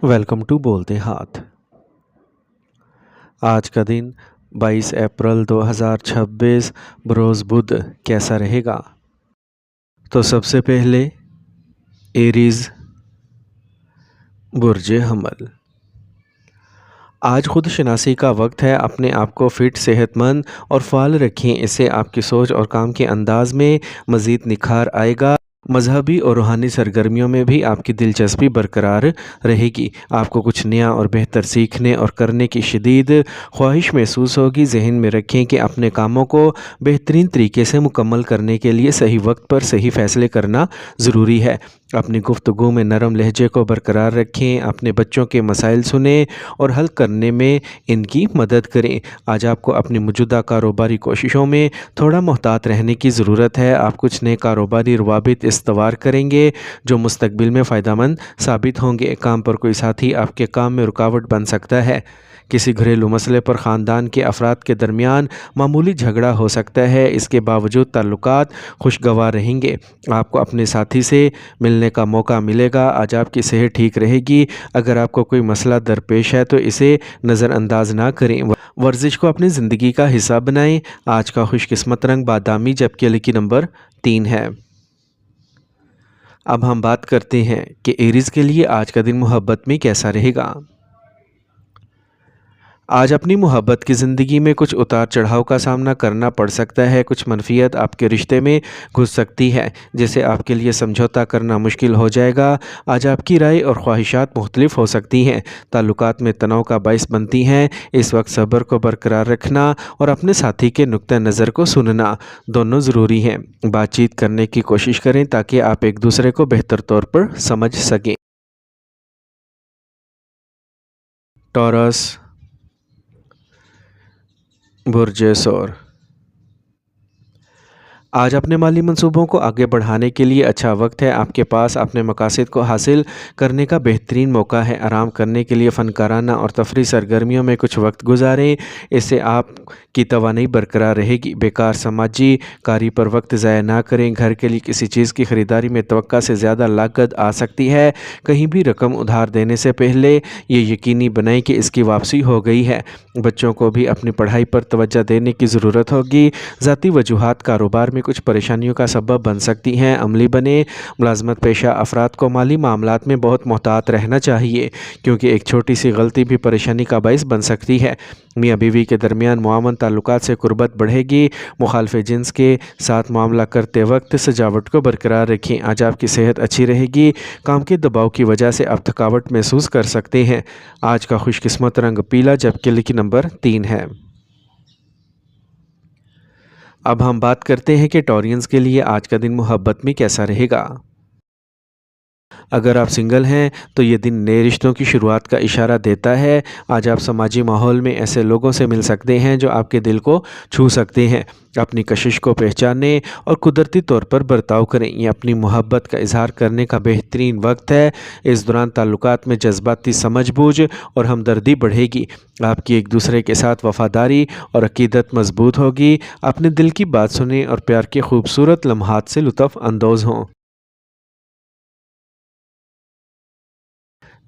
Welcome to बोलते हाथ। आज का दिन 22 अप्रैल 2026 बरोज़ बुध कैसा रहेगा? तो सबसे पहले एरीज बुर्ज हमल। आज खुद शनासी का वक्त है। अपने आप को फिट, सेहतमंद और फाल रखें। इससे आपकी सोच और काम के अंदाज में मज़ीद निखार आएगा। मजहबी और रूहानी सरगर्मियों में भी आपकी दिलचस्पी बरकरार रहेगी। आपको कुछ नया और बेहतर सीखने और करने की शदीद ख्वाहिश महसूस होगी। जहन में रखें कि अपने कामों को बेहतरीन तरीके से मुकम्मल करने के लिए सही वक्त पर सही फ़ैसले करना ज़रूरी है। अपनी गुफ्तगू में नरम लहजे को बरकरार रखें। अपने बच्चों के मसाइल सुनें और हल करने में इनकी मदद करें। आज आपको अपनी मौजूदा कारोबारी कोशिशों में थोड़ा मोहतात रहने की ज़रूरत है। आप कुछ नए कारोबारी रवाबित इस्तवार करेंगे जो मुस्तकबिल में फ़ायदेमंद साबित होंगे। काम पर कोई साथी आपके काम में रुकावट बन सकता है। किसी घरेलू मसले पर ख़ानदान के अफराद के दरमियान मामूली झगड़ा हो सकता है। इसके बावजूद ताल्लुकात खुशगवार रहेंगे। आपको अपने साथी से मिलने का मौका मिलेगा। आज आपकी सेहत ठीक रहेगी। अगर आपको कोई मसला दरपेश है तो इसे नज़रअंदाज ना करें। वर्जिश को अपनी ज़िंदगी का हिस्सा बनाएं। आज का खुशकिस्मत रंग बादामी जबकि लकी नंबर 3 है। अब हम बात करते हैं कि एरीज़ के लिए आज का दिन मोहब्बत में कैसा रहेगा। आज अपनी मोहब्बत की ज़िंदगी में कुछ उतार चढ़ाव का सामना करना पड़ सकता है। कुछ मनफियत आपके रिश्ते में घुस सकती है जिससे आपके लिए समझौता करना मुश्किल हो जाएगा। आज आपकी राय और ख्वाहिशात मुख्तलिफ हो सकती हैं। ताल्लुकात में तनाव का बाइस बनती हैं। इस वक्त सब्र को बरकरार रखना और अपने साथी के नुक्ता नज़र को सुनना दोनों ज़रूरी हैं। बातचीत करने की कोशिश करें ताकि आप एक दूसरे को बेहतर तौर पर समझ सकें। टॉरस बुर्ज सौर। आज अपने माली मंसूबों को आगे बढ़ाने के लिए अच्छा वक्त है। आपके पास अपने मकासद को हासिल करने का बेहतरीन मौका है। आराम करने के लिए फ़नकाराना और तफरी सरगर्मियों में कुछ वक्त गुजारें। इससे आपकी तवानाई बरकरार रहेगी। बेकार समाजी कारी पर वक्त ज़ाया ना करें। घर के लिए किसी चीज़ की ख़रीदारी में तवक्का से ज़्यादा लागत आ सकती है। कहीं भी रकम उधार देने से पहले ये यकीनी बनाएं कि इसकी वापसी हो गई है। बच्चों को भी अपनी पढ़ाई पर तवज्जो देने की ज़रूरत होगी। ज़ाती वजूहात कारोबार में कुछ परेशानियों का सबब बन सकती हैं। अमली बने। मुलाजमत पेशा अफराद को माली मामलात में बहुत मोहतात रहना चाहिए क्योंकि एक छोटी सी गलती भी परेशानी का बाइस बन सकती है। मियाँ बीवी के दरमियान मुआवन ताल्लुकात से कुर्बत बढ़ेगी। मुखालफे जिन्स के साथ मामला करते वक्त सजावट को बरकरार रखें। आज आपकी सेहत अच्छी रहेगी। काम के दबाव की वजह से आप थकावट महसूस कर सकते हैं। आज का खुशकिस्मत रंग पीला जबकि लकी नंबर 3 है। अब हम बात करते हैं कि टॉरियंस के लिए आज का दिन मोहब्बत में कैसा रहेगा। अगर आप सिंगल हैं तो ये दिन नए रिश्तों की शुरुआत का इशारा देता है। आज आप समाजी माहौल में ऐसे लोगों से मिल सकते हैं जो आपके दिल को छू सकते हैं। अपनी कशिश को पहचानें और कुदरती तौर पर बर्ताव करें। ये अपनी मोहब्बत का इजहार करने का बेहतरीन वक्त है। इस दौरान ताल्लुकात में जज्बाती समझबूझ और हमदर्दी बढ़ेगी। आपकी एक दूसरे के साथ वफादारी और अकीदत मजबूत होगी। अपने दिल की बात सुनें और प्यार के खूबसूरत लम्हात से लुत्फ़ अंदोज़ हों।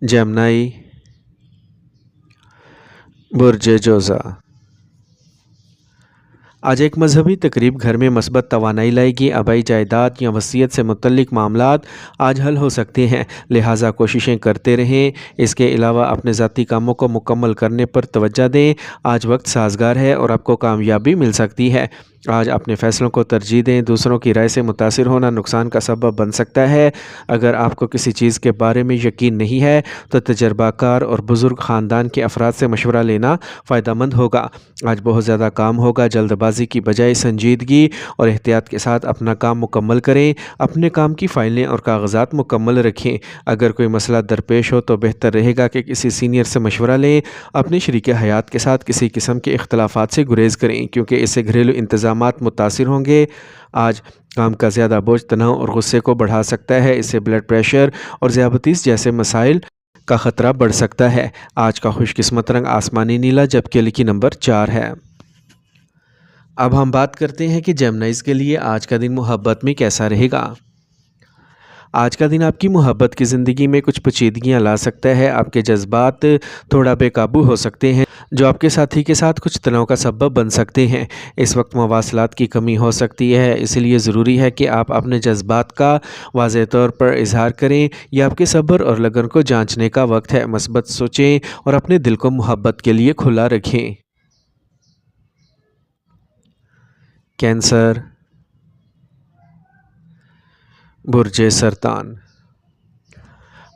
जेमिनी बुर्ज जोज़ा। आज एक मजहबी तकरीब घर में मस्बत तवानाई लाएगी। आबाई जायदाद या वसीयत से मुतल्लिक मामलात आज हल हो सकते हैं, लिहाजा कोशिशें करते रहें। इसके अलावा अपने ज़ाती कामों को मुकम्मल करने पर तवज्जो दें। आज वक्त साजगार है और आपको कामयाबी मिल सकती है। आज अपने फ़ैसलों को तरजीह दें। दूसरों की राय से मुतासिर होना नुकसान का सबब बन सकता है। अगर आपको किसी चीज़ के बारे में यकीन नहीं है तो तजर्बाकार और बुज़ुर्ग ख़ानदान के अफराद से मशवरा लेना फ़ायदेमंद होगा। आज बहुत ज़्यादा काम होगा। जल्दबाजी की बजाय संजीदगी और एहतियात के साथ अपना काम मुकम्मल करें। अपने काम की फ़ाइलें और कागज़ात मुकम्मल रखें। अगर कोई मसला दरपेश हो तो बेहतर रहेगा कि किसी सीनियर से मशवरा लें। अपने शरीक हयात के साथ किसी किस्म के इख्तलाफात से गुरेज़ करें क्योंकि इससे घरेलू इंतज़ामात मुतासिर होंगे। आज काम का ज़्यादा बोझ तनाव और गुस्से को बढ़ा सकता है। इससे ब्लड प्रेशर और ज़ियाबतीस जैसे मसाइल का ख़तरा बढ़ सकता है। आज का खुशकिस्मत रंग आसमानी नीला जबकि लकी नंबर 4 है। अब हम बात करते हैं कि जेमिनीज़ के लिए आज का दिन मोहब्बत में कैसा रहेगा। آج کا دن آپ کی محبت کی زندگی میں کچھ پیچیدگیاں لا سکتا ہے۔ آپ کے جذبات تھوڑا بے قابو ہو سکتے ہیں، جو آپ کے ساتھی کے ساتھ کچھ تناؤ کا سبب بن سکتے ہیں۔ اس وقت مواصلات کی کمی ہو سکتی ہے، اس لیے ضروری ہے کہ آپ اپنے جذبات کا واضح طور پر اظہار کریں۔ یہ آپ کے صبر اور لگن کو جانچنے کا وقت ہے۔ مثبت سوچیں اور اپنے دل کو محبت کے لیے کھلا رکھیں۔ کینسر، برج سرطان۔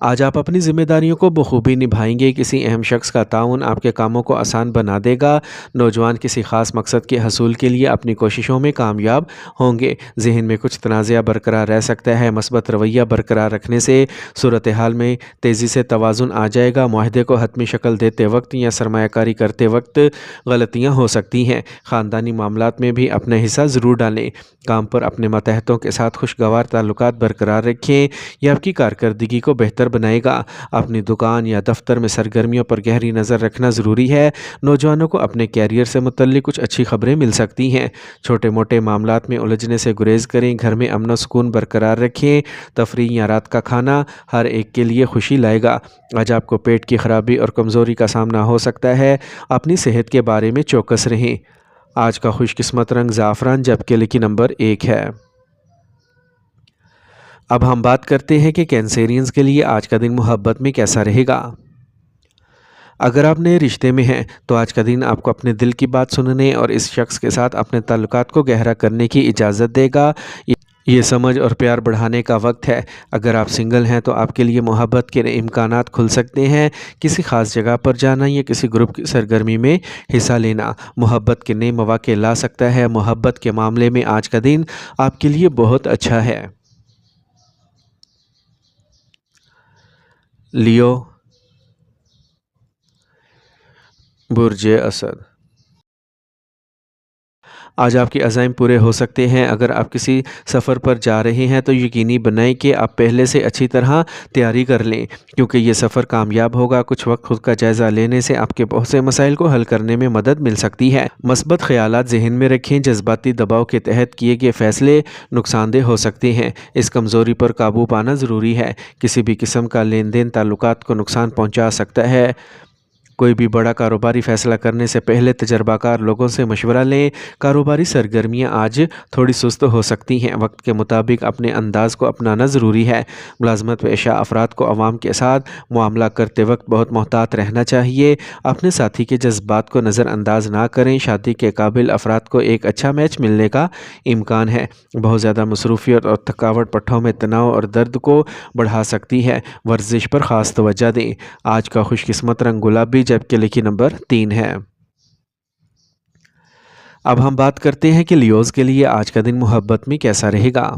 آج آپ اپنی ذمہ داریوں کو بخوبی نبھائیں گے۔ کسی اہم شخص کا تعاون آپ کے کاموں کو آسان بنا دے گا۔ نوجوان کسی خاص مقصد کے حصول کے لیے اپنی کوششوں میں کامیاب ہوں گے۔ ذہن میں کچھ تنازعہ برقرار رہ سکتا ہے۔ مثبت رویہ برقرار رکھنے سے صورتحال میں تیزی سے توازن آ جائے گا۔ معاہدے کو حتمی شکل دیتے وقت یا سرمایہ کاری کرتے وقت غلطیاں ہو سکتی ہیں۔ خاندانی معاملات میں بھی اپنا حصہ ضرور ڈالیں۔ کام پر اپنے ماتحتوں کے ساتھ خوشگوار تعلقات برقرار رکھیں۔ یہ آپ کی کارکردگی کو بہتر بنائے گا۔ اپنی دکان یا دفتر میں سرگرمیوں پر گہری نظر رکھنا ضروری ہے۔ نوجوانوں کو اپنے کیریئر سے متعلق کچھ اچھی خبریں مل سکتی ہیں۔ چھوٹے موٹے معاملات میں الجھنے سے گریز کریں۔ گھر میں امن و سکون برقرار رکھیں۔ تفریح یا رات کا کھانا ہر ایک کے لیے خوشی لائے گا۔ آج آپ کو پیٹ کی خرابی اور کمزوری کا سامنا ہو سکتا ہے۔ اپنی صحت کے بارے میں چوکس رہیں۔ آج کا خوش قسمت رنگ زعفران جبکہ لکی نمبر 1 ہے۔ اب ہم بات کرتے ہیں کہ کینسیرینز کے لیے آج کا دن محبت میں کیسا رہے گا۔ اگر آپ نئے رشتے میں ہیں تو آج کا دن آپ کو اپنے دل کی بات سننے اور اس شخص کے ساتھ اپنے تعلقات کو گہرا کرنے کی اجازت دے گا۔ یہ سمجھ اور پیار بڑھانے کا وقت ہے۔ اگر آپ سنگل ہیں تو آپ کے لیے محبت کے امکانات کھل سکتے ہیں۔ کسی خاص جگہ پر جانا یا کسی گروپ کی سرگرمی میں حصہ لینا محبت کے نئے مواقع لا سکتا ہے۔ محبت کے معاملے میں آج کا دن آپ کے لیے بہت اچھا ہے۔ لیو، برج اسد۔ آج آپ کے عزائم پورے ہو سکتے ہیں۔ اگر آپ کسی سفر پر جا رہے ہیں تو یقینی بنائیں کہ آپ پہلے سے اچھی طرح تیاری کر لیں، کیونکہ یہ سفر کامیاب ہوگا۔ کچھ وقت خود کا جائزہ لینے سے آپ کے بہت سے مسائل کو حل کرنے میں مدد مل سکتی ہے۔ مثبت خیالات ذہن میں رکھیں۔ جذباتی دباؤ کے تحت کیے گئے فیصلے نقصان دہ ہو سکتے ہیں۔ اس کمزوری پر قابو پانا ضروری ہے۔ کسی بھی قسم کا لین دین تعلقات کو نقصان پہنچا سکتا ہے۔ کوئی بھی بڑا کاروباری فیصلہ کرنے سے پہلے تجربہ کار لوگوں سے مشورہ لیں۔ کاروباری سرگرمیاں آج تھوڑی سست ہو سکتی ہیں۔ وقت کے مطابق اپنے انداز کو اپنانا ضروری ہے۔ ملازمت پیشہ افراد کو عوام کے ساتھ معاملہ کرتے وقت بہت محتاط رہنا چاہیے۔ اپنے ساتھی کے جذبات کو نظر انداز نہ کریں۔ شادی کے قابل افراد کو ایک اچھا میچ ملنے کا امکان ہے۔ بہت زیادہ مصروفیت اور تھکاوٹ پٹھوں میں تناؤ اور درد کو بڑھا سکتی ہے۔ ورزش پر خاص توجہ دیں۔ آج کا خوش قسمت رنگ گلابی جبکہ لکی نمبر 3 ہے۔ اب ہم بات کرتے ہیں کہ لیوز کے لیے آج کا دن محبت میں کیسا رہے گا۔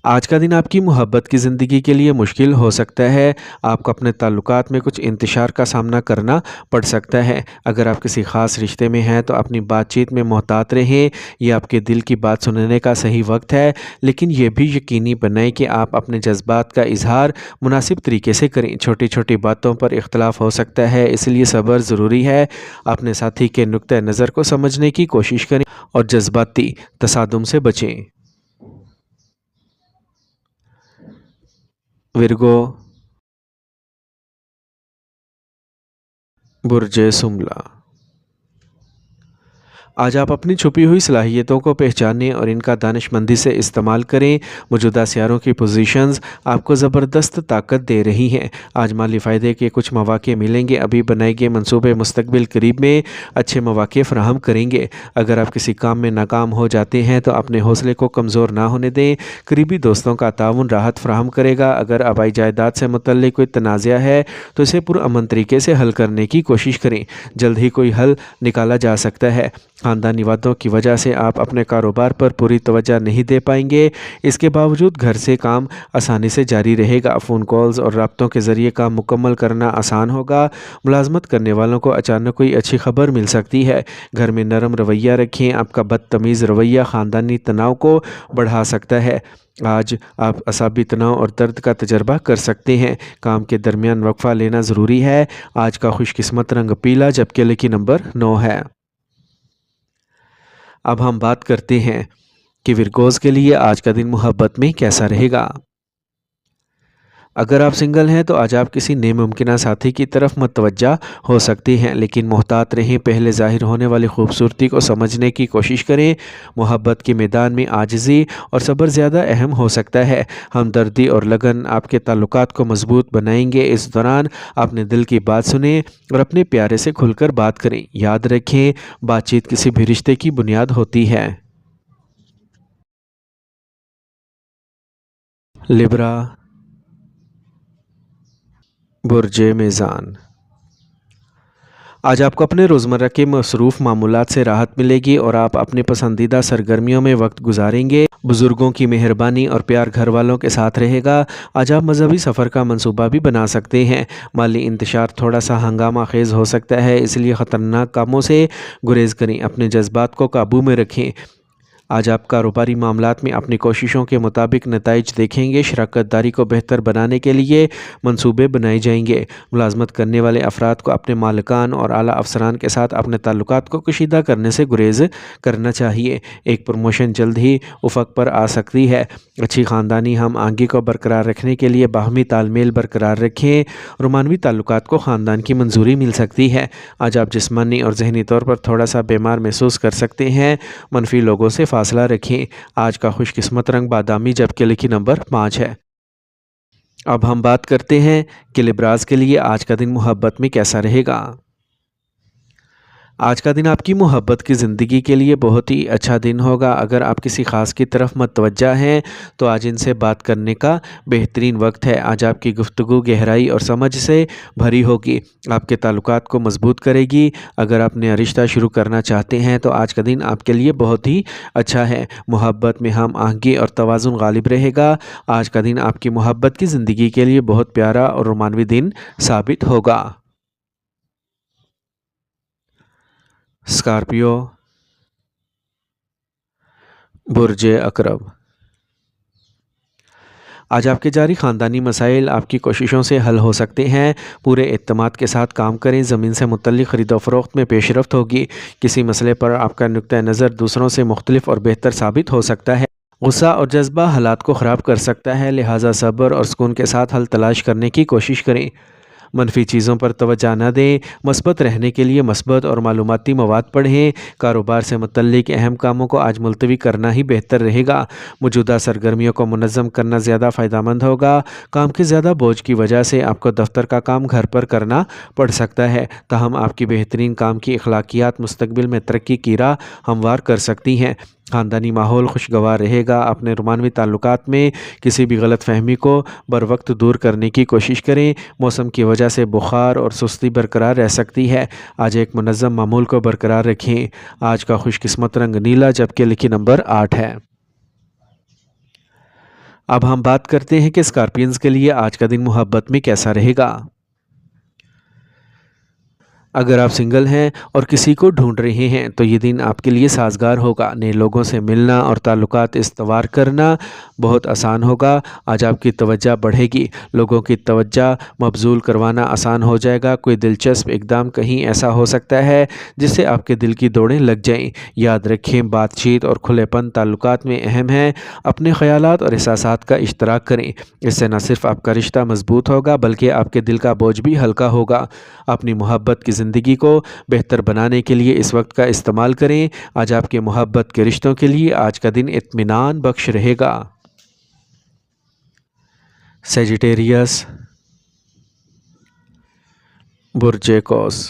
آج کا دن آپ کی محبت کی زندگی کے لیے مشکل ہو سکتا ہے۔ آپ کو اپنے تعلقات میں کچھ انتشار کا سامنا کرنا پڑ سکتا ہے۔ اگر آپ کسی خاص رشتے میں ہیں تو اپنی بات چیت میں محتاط رہیں۔ یہ آپ کے دل کی بات سننے کا صحیح وقت ہے، لیکن یہ بھی یقینی بنائیں کہ آپ اپنے جذبات کا اظہار مناسب طریقے سے کریں۔ چھوٹی چھوٹی باتوں پر اختلاف ہو سکتا ہے، اس لیے صبر ضروری ہے۔ اپنے ساتھی کے نقطہ نظر کو سمجھنے کی کوشش کریں اور جذباتی تصادم سے بچیں۔ ورگو، برج سملہ۔ آج آپ اپنی چھپی ہوئی صلاحیتوں کو پہچانیں اور ان کا دانش مندی سے استعمال کریں۔ موجودہ سیاروں کی پوزیشنز آپ کو زبردست طاقت دے رہی ہیں۔ آج مالی فائدے کے کچھ مواقع ملیں گے۔ ابھی بنائے گئے منصوبے مستقبل قریب میں اچھے مواقع فراہم کریں گے۔ اگر آپ کسی کام میں ناکام ہو جاتے ہیں تو اپنے حوصلے کو کمزور نہ ہونے دیں۔ قریبی دوستوں کا تعاون راحت فراہم کرے گا۔ اگر آبائی جائیداد سے متعلق کوئی تنازعہ ہے تو اسے پرامن طریقے سے حل کرنے کی کوشش کریں۔ جلد ہی کوئی حل نکالا جا سکتا ہے۔ خاندانی وعدوں کی وجہ سے آپ اپنے کاروبار پر پوری توجہ نہیں دے پائیں گے۔ اس کے باوجود گھر سے کام آسانی سے جاری رہے گا۔ فون کالز اور رابطوں کے ذریعے کام مکمل کرنا آسان ہوگا۔ ملازمت کرنے والوں کو اچانک کوئی اچھی خبر مل سکتی ہے۔ گھر میں نرم رویہ رکھیں۔ آپ کا بدتمیز رویہ خاندانی تناؤ کو بڑھا سکتا ہے۔ آج آپ اعصابی تناؤ اور درد کا تجربہ کر سکتے ہیں۔ کام کے درمیان وقفہ لینا ضروری ہے۔ آج کا خوش قسمت رنگ پیلا جبکہ لکی نمبر 9 ہے۔ اب ہم بات کرتے ہیں کہ ورگوز کے لیے آج کا دن محبت میں کیسا رہے گا۔ اگر آپ سنگل ہیں تو آج آپ کسی نئے ممکنہ ساتھی کی طرف متوجہ ہو سکتی ہیں، لیکن محتاط رہیں، پہلے ظاہر ہونے والی خوبصورتی کو سمجھنے کی کوشش کریں۔ محبت کے میدان میں عاجزی اور صبر زیادہ اہم ہو سکتا ہے۔ ہمدردی اور لگن آپ کے تعلقات کو مضبوط بنائیں گے۔ اس دوران اپنے دل کی بات سنیں اور اپنے پیارے سے کھل کر بات کریں۔ یاد رکھیں، بات چیت کسی بھی رشتے کی بنیاد ہوتی ہے۔ لبرا، برج میزان۔ آج آپ کو اپنے روزمرہ کے مصروف معمولات سے راحت ملے گی اور آپ اپنے پسندیدہ سرگرمیوں میں وقت گزاریں گے۔ بزرگوں کی مہربانی اور پیار گھر والوں کے ساتھ رہے گا۔ آج آپ مذہبی سفر کا منصوبہ بھی بنا سکتے ہیں۔ مالی انتشار تھوڑا سا ہنگامہ خیز ہو سکتا ہے، اس لیے خطرناک کاموں سے گریز کریں۔ اپنے جذبات کو قابو میں رکھیں۔ آج آپ کاروباری معاملات میں اپنی کوششوں کے مطابق نتائج دیکھیں گے۔ شراکت داری کو بہتر بنانے کے لیے منصوبے بنائے جائیں گے۔ ملازمت کرنے والے افراد کو اپنے مالکان اور اعلیٰ افسران کے ساتھ اپنے تعلقات کو کشیدہ کرنے سے گریز کرنا چاہیے۔ ایک پروموشن جلد ہی افق پر آ سکتی ہے۔ اچھی خاندانی ہم آہنگی کو برقرار رکھنے کے لیے باہمی تال میل برقرار رکھیں۔ رومانوی تعلقات کو خاندان کی منظوری مل سکتی ہے۔ آج آپ جسمانی اور ذہنی طور پر تھوڑا سا بیمار محسوس کر سکتے ہیں۔ منفی لوگوں سے فاصلہ رکھیں۔ آج کا خوش قسمت رنگ بادامی جبکہ لکی نمبر 5 ہے۔ اب ہم بات کرتے ہیں کہ لبراز کے لیے آج کا دن محبت میں کیسا رہے گا۔ آج کا دن آپ کی محبت کی زندگی کے لیے بہت ہی اچھا دن ہوگا۔ اگر آپ کسی خاص کی طرف متوجہ ہیں تو آج ان سے بات کرنے کا بہترین وقت ہے۔ آج آپ کی گفتگو گہرائی اور سمجھ سے بھری ہوگی، آپ کے تعلقات کو مضبوط کرے گی۔ اگر آپ نیا رشتہ شروع کرنا چاہتے ہیں تو آج کا دن آپ کے لیے بہت ہی اچھا ہے۔ محبت میں ہم آہنگی اور توازن غالب رہے گا۔ آج کا دن آپ کی محبت کی زندگی کے لیے بہت پیارا اور رومانوی دن ثابت ہوگا۔ اسکارپیو، برج عقرب۔ آج آپ کے جاری خاندانی مسائل آپ کی کوششوں سے حل ہو سکتے ہیں۔ پورے اعتماد کے ساتھ کام کریں۔ زمین سے متعلق خرید و فروخت میں پیش رفت ہوگی۔ کسی مسئلے پر آپ کا نقطہ نظر دوسروں سے مختلف اور بہتر ثابت ہو سکتا ہے۔ غصہ اور جذبہ حالات کو خراب کر سکتا ہے، لہٰذا صبر اور سکون کے ساتھ حل تلاش کرنے کی کوشش کریں۔ منفی چیزوں پر توجہ نہ دیں۔ مثبت رہنے کے لیے مثبت اور معلوماتی مواد پڑھیں۔ کاروبار سے متعلق اہم کاموں کو آج ملتوی کرنا ہی بہتر رہے گا۔ موجودہ سرگرمیوں کو منظم کرنا زیادہ فائدہ مند ہوگا۔ کام کے زیادہ بوجھ کی وجہ سے آپ کو دفتر کا کام گھر پر کرنا پڑ سکتا ہے، تاہم آپ کی بہترین کام کی اخلاقیات مستقبل میں ترقی کی راہ ہموار کر سکتی ہیں۔ خاندانی ماحول خوشگوار رہے گا۔ اپنے رومانوی تعلقات میں کسی بھی غلط فہمی کو بروقت دور کرنے کی کوشش کریں۔ موسم کی وجہ سے بخار اور سستی برقرار رہ سکتی ہے۔ آج ایک منظم معمول کو برقرار رکھیں۔ آج کا خوش قسمت رنگ نیلا جبکہ لکی نمبر 8 ہے۔ اب ہم بات کرتے ہیں کہ اسکارپینز کے لیے آج کا دن محبت میں کیسا رہے گا۔ اگر آپ سنگل ہیں اور کسی کو ڈھونڈ رہے ہیں تو یہ دن آپ کے لیے سازگار ہوگا۔ نئے لوگوں سے ملنا اور تعلقات استوار کرنا بہت آسان ہوگا۔ آج آپ کی توجہ بڑھے گی، لوگوں کی توجہ مبذول کروانا آسان ہو جائے گا۔ کوئی دلچسپ اقدام کہیں ایسا ہو سکتا ہے جس سے آپ کے دل کی دوڑیں لگ جائیں۔ یاد رکھیں، بات چیت اور کھلے پن تعلقات میں اہم ہے۔ اپنے خیالات اور احساسات کا اشتراک کریں، اس سے نہ صرف آپ کا رشتہ مضبوط ہوگا بلکہ آپ کے دل کا بوجھ بھی ہلکا ہوگا۔ اپنی محبت کی زندگی کو بہتر بنانے کے لیے اس وقت کا استعمال کریں۔ آج آپ کے محبت کے رشتوں کے لیے آج کا دن اطمینان بخش رہے گا۔ سیجیٹیریس، برج قوس۔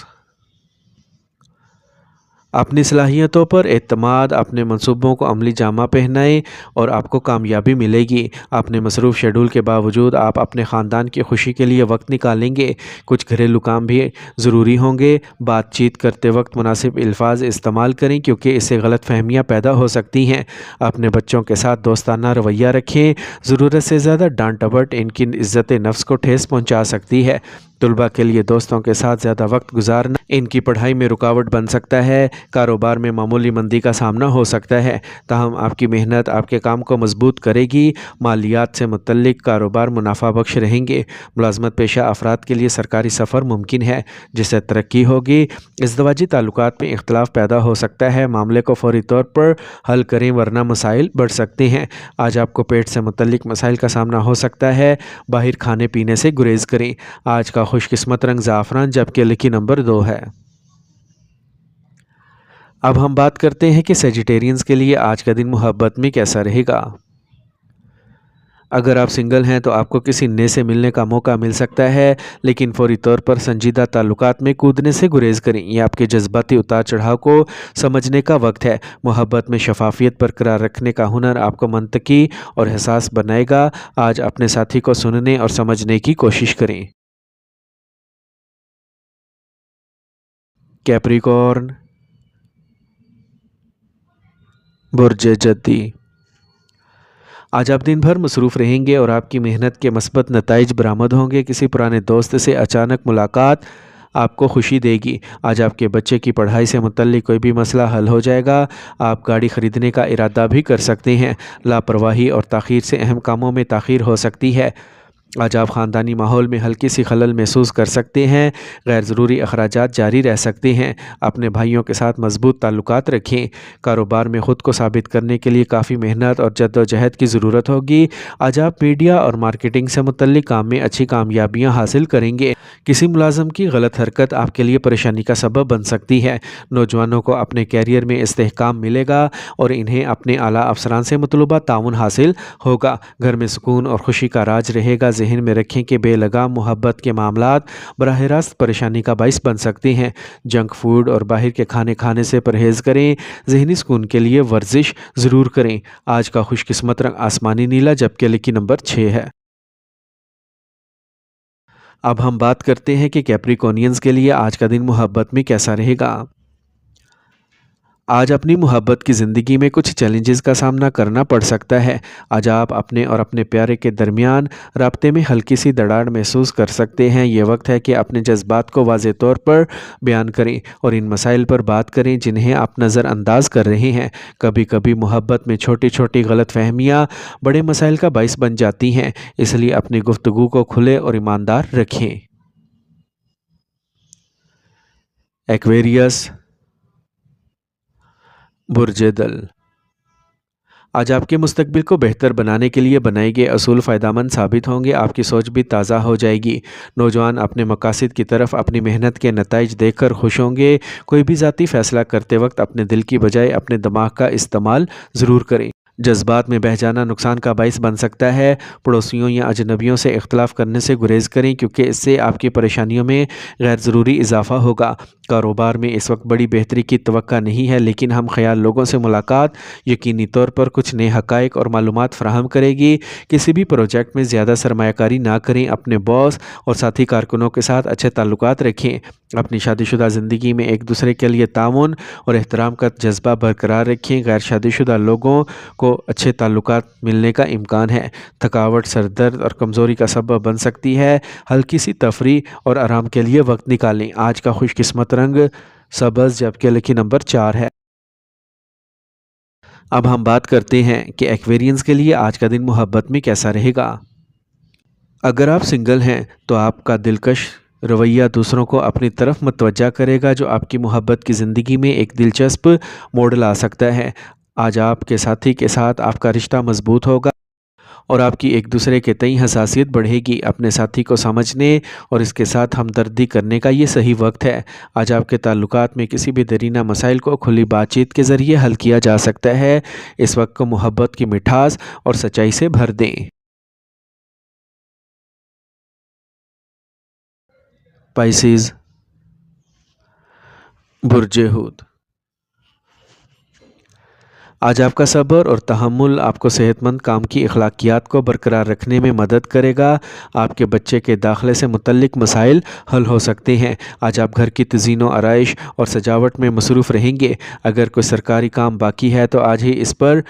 اپنی صلاحیتوں پر اعتماد اپنے منصوبوں کو عملی جامہ پہنائیں اور آپ کو کامیابی ملے گی۔ اپنے مصروف شیڈول کے باوجود آپ اپنے خاندان کی خوشی کے لیے وقت نکالیں گے۔ کچھ گھریلو کام بھی ضروری ہوں گے۔ بات چیت کرتے وقت مناسب الفاظ استعمال کریں کیونکہ اس سے غلط فہمیاں پیدا ہو سکتی ہیں۔ اپنے بچوں کے ساتھ دوستانہ رویہ رکھیں۔ ضرورت سے زیادہ ڈانٹ ڈپٹ ان کی عزت نفس کو ٹھیس پہنچا سکتی ہے۔ طلबा के लिए दोस्तों के साथ ज़्यादा वक्त गुजारना इनकी पढ़ाई में रुकावट बन सकता है। कारोबार में मामूली मंदी का सामना हो सकता है, ताहम आपकी मेहनत आपके काम को मजबूत करेगी। मालियात से मुतल्लिक कारोबार मुनाफा बख्श रहेंगे। मुलाजमत पेशा अफराद के लिए सरकारी सफ़र मुमकिन है, जिससे तरक्की होगी। इज़दवाजी ताल्लुकात में इख्तलाफ पैदा हो सकता है, मामले को फौरी तौर पर हल करें वरना मसाइल बढ़ सकते हैं। आज आपको पेट से मुतल्लिक मसाइल का सामना हो सकता है, बाहर खाने पीने से गुरेज करें। आज का खुशकिस्मत रंग ज़ाफ़रान जबकि लकी नंबर 2 है। अब हम बात करते हैं कि सेजिटेरियंस के लिए आज का दिन मोहब्बत में कैसा रहेगा। अगर आप सिंगल हैं तो आपको किसी नए से मिलने का मौका मिल सकता है, लेकिन फौरी तौर पर संजीदा ताल्लुकात में कूदने से गुरेज करें। यह आपके जज्बाती उतार चढ़ाव को समझने का वक्त है। मोहब्बत में शफाफियत बरकरार रखने का हुनर आपको मंतकी और एहसास बनाएगा। आज अपने साथी को सुनने और समझने की कोशिश करें। कैप्रिकॉर्न, बुर्ज जद्दी। आज आप दिन भर मसरूफ़ रहेंगे और आपकी मेहनत के मस्बत नताइज बरामद होंगे। किसी पुराने दोस्त से अचानक मुलाकात आपको खुशी देगी। आज आपके बच्चे की पढ़ाई से मुतल्लिक कोई भी मसला हल हो जाएगा। आप गाड़ी ख़रीदने का इरादा भी कर सकते हैं। लापरवाही और ताख़ीर से अहम कामों में ताख़ीर हो सकती है। आज आप ख़ानदानी माहौल में हल्की सी खलल महसूस कर सकते हैं। गैर ज़रूरी अखराजात जारी रह सकते हैं। अपने भाइयों के साथ मजबूत ताल्लुकात रखें। कारोबार में ख़ुद को साबित करने के लिए काफ़ी मेहनत और जद्दोजहद की ज़रूरत होगी। आज आप मीडिया और मार्केटिंग से मुतल्लिक काम में अच्छी कामयाबियाँ हासिल करेंगे। किसी मुलाजम की गलत हरकत आपके लिए परेशानी का सबब बन सकती है। नौजवानों को अपने कैरियर में इस्तेहकाम मिलेगा और इन्हें अपने आला अफसरान से मतलूबा ताउन हासिल होगा। घर में सुकून और खुशी का राज रहेगा। ज़हन में रखें कि बेलगाम मोहब्बत के मामलात बराह रास्त परेशानी का बाइस बन सकते हैं। जंक फूड और बाहर के खाने खाने से परहेज़ करें। ज़हनी सुकून के लिए वर्जिश ज़रूर करें। आज का खुशकिस्मत रंग आसमानी नीला जबकि लकी नंबर 6 है। अब हम बात करते हैं कि कैप्रिकॉर्नियंस के लिए आज का दिन मोहब्बत में कैसा रहेगा। आज अपनी मोहब्बत की ज़िंदगी में कुछ चैलेंजेस का सामना करना पड़ सकता है। आज आप अपने और अपने प्यारे के दरमियान राब्ते में हल्की सी दरार महसूस कर सकते हैं। ये वक्त है कि अपने जज्बात को वाज़े तौर पर बयान करें और इन मसाइल पर बात करें जिन्हें आप नज़रअंदाज कर रहे हैं। कभी कभी मोहब्बत में छोटी छोटी गलत फहमियाँ बड़े मसाइल का बाइस बन जाती हैं, इसलिए अपनी गुफ्तगू को खुले और ईमानदार रखें। एक्वेरियस, बुर्ज दल। आज आपके मुस्तकबिल को बेहतर बनाने के लिए बनाए गए असूल फ़ायदेमंद साबित होंगे। आपकी सोच भी ताज़ा हो जाएगी। नौजवान अपने मकासद की तरफ अपनी मेहनत के नताइज देखकर खुश होंगे। कोई भी ज़ाती फ़ैसला करते वक्त अपने दिल की बजाय अपने दिमाग का इस्तेमाल ज़रूर करें। जज्बात में बह जाना नुकसान का बाइस बन सकता है। पड़ोसियों या अजनबियों से इख्तलाफ करने से गुरेज करें, क्योंकि इससे आपकी परेशानियों में गैर ज़रूरी इजाफा होगा। कारोबार में इस वक्त बड़ी बेहतरी की तवक्का नहीं है, लेकिन हम ख्याल लोगों से मुलाकात यकीनी तौर पर कुछ नए हक़ाइक़ और मालूमात फ़राहम करेगी। किसी भी प्रोजेक्ट में ज़्यादा सरमायाकारी ना करें। अपने बॉस और साथी कारकुनों के साथ अच्छे ताल्लुकात रखें। अपनी शादीशुदा ज़िंदगी में एक दूसरे के लिए ताउन और एहतराम का जज्बा बरकरार रखें। गैर शादीशुदा लोगों को अच्छे ताल्लुकात मिलने का इम्कान है। थकावट, सर दर्द और कमज़ोरी का सबब बन सकती है। हल्की सी तफरी और आराम के लिए वक्त निकालें। आज का खुशकिस्मत रंग सब्ज़ जबकि लकी नंबर 4 है। अब हम बात करते हैं कि एक्वेरियंस के लिए आज का दिन मोहब्बत में कैसा रहेगा। अगर आप सिंगल हैं तो आपका दिलकश रवैया दूसरों को अपनी तरफ मतवज्जा करेगा, जो आपकी मोहब्बत की ज़िंदगी में एक दिलचस्प मोड़ ला सकता है। आज आपके साथी के साथ आपका रिश्ता मजबूत होगा और आपकी एक दूसरे के तई हसासियत बढ़ेगी। अपने साथी को समझने और इसके साथ हमदर्दी करने का ये सही वक्त है। आज आपके ताल्लुकात में किसी भी दरीना मसाइल को खुली बातचीत के ज़रिए हल किया जा सकता है। इस वक्त को मोहब्बत की मिठास और सच्चाई से भर दें। पाइसेस, बुर्ज हूत। आज आपका सब्र और तहम्मुल आपको सेहतमंद काम की अखलाकियात को बरकरार रखने में मदद करेगा। आपके बच्चे के दाखिले से मुतल्लिक मसाइल हल हो सकते हैं। आज आप घर की तज़ीनो आराइश और सजावट में मसरूफ़ रहेंगे। अगर कोई सरकारी काम बाकी है तो आज ही इस पर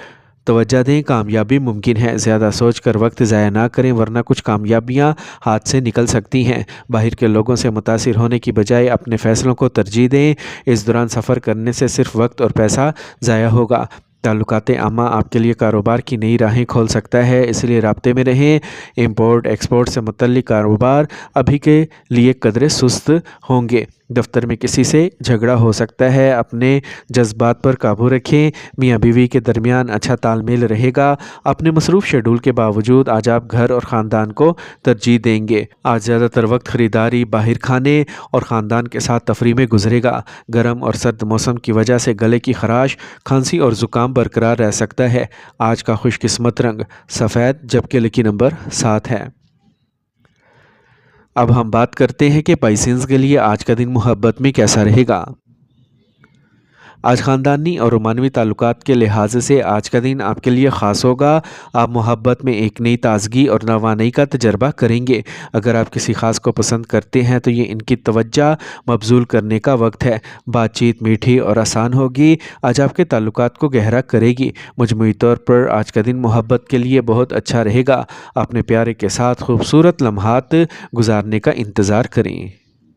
तवज्जो दें, कामयाबी मुमकिन है। ज़्यादा सोच कर वक्त ज़ाया ना करें वरना कुछ कामयाबियाँ हाथ से निकल सकती हैं। बाहर के लोगों से मुतासिर होने की बजाय अपने फ़ैसलों को तरजीह दें। इस दौरान सफ़र करने से सिर्फ वक्त और पैसा ज़ाया होगा। ताल्लुकात आमा आपके लिए कारोबार की नई राहें खोल सकता है, इसलिए राब्ते में रहें। इंपोर्ट एक्सपोर्ट से मुतल्लिक कारोबार अभी के लिए कदरे सुस्त होंगे। दफ्तर में किसी से झगड़ा हो सकता है, अपने जज्बात पर काबू रखें। मियाँ बीवी के दरमियान अच्छा तालमेल रहेगा। अपने मसरूफ़ शेड्यूल के बावजूद आज आप घर और ख़ानदान को तरजीह देंगे। आज ज़्यादातर वक्त ख़रीदारी, बाहर खाने और ख़ानदान के साथ तफरीह में गुजरेगा। गर्म और सर्द मौसम की वजह से गले की खराश, खांसी और ज़ुकाम बरकरार रह सकता है। आज का खुशकिस्मत रंग सफ़ेद, जबकि लकी नंबर 7 है। अब हम बात करते हैं कि पाइसेंस के लिए आज का दिन मोहब्बत में कैसा रहेगा। आज ख़ानदानी और रोमानवी ताल्लुकात के लिहाज से आज का दिन आपके लिए ख़ास होगा। आप मोहब्बत में एक नई ताज़गी और नवानई का तजर्बा करेंगे। अगर आप किसी ख़ास को पसंद करते हैं तो ये इनकी तवज्जो मबज़ूल करने का वक्त है। बातचीत मीठी और आसान होगी। आज आपके ताल्लुकात को गहरा करेगी। मजमूई तौर पर आज का दिन मोहब्बत के लिए बहुत अच्छा रहेगा। अपने प्यारे के साथ खूबसूरत लम्हात गुजारने का इंतज़ार करें।